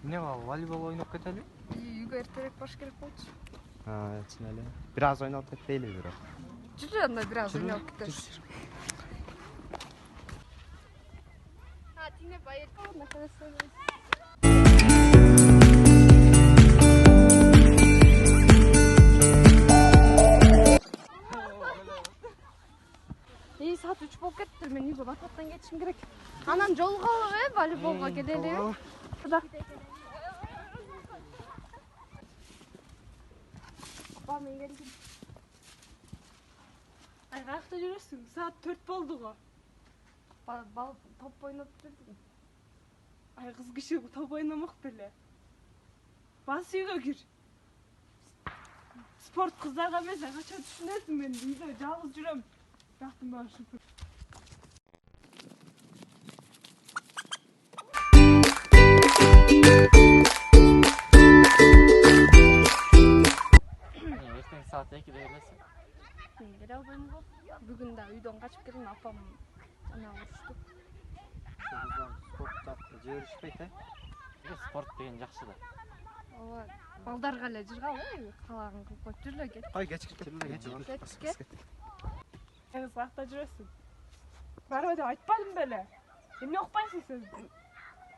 Эмне кылалы, волейбол ойноп кетели? Үйгө эртерээк баш керек болчу. Чын эле. Бир аз ойноп кетпейли бирок. Жүрү анда бир аз ойноп кетебиз. Тине поехала на колесо. Saat 3 болуп кетти. Мен үйгө бататтан кетишим керек. Анан жолго алып, волейболго келели. Апа, мен келдим. Ай, каякта жүрөсүң? Саат 4 болду го. Топ ойноп жүрдүм. Ай, кыз киши топ ойномок беле. Бас үйгө кир. Спорт кыздарга эмес, качан түшүнөсүң, мен үйдө жалгыз жүрөм. Бактым баа шүкүр. Эртең саат 2-де келесиң. Мен келе албайм го. Бүгүн да үйдөн качып келдим, апам жана урушту. Спорт жакты жиберишпейт, Спорт деген жакшы да. Ооба, балдарга эле жыргалы, калагын кылып коюп жүрүлө кет. Ой, кечикти. Кыз каякта жүрөсүң? Барба деп айтпадым беле. Эмне укпайсың сен?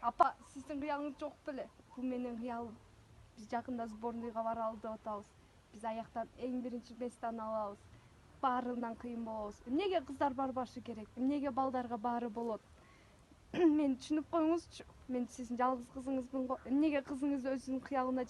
Апа, сиздин кыялыңыз жок беле? Бул менин кыялым. Биз жакында сборныйга баралы деп атабыз. Биз аяктан эң биринчи местаны алабыз. Баарынан кыйын болобуз. Эмнеге кыздар барбашы керек? Эмнеге балдарга баары болот? Мен түшүнүп коюңузчу. Мен сиздин жалгыз кызыңызмын го. Эмнеге кызыңыз өзүнүн кыялына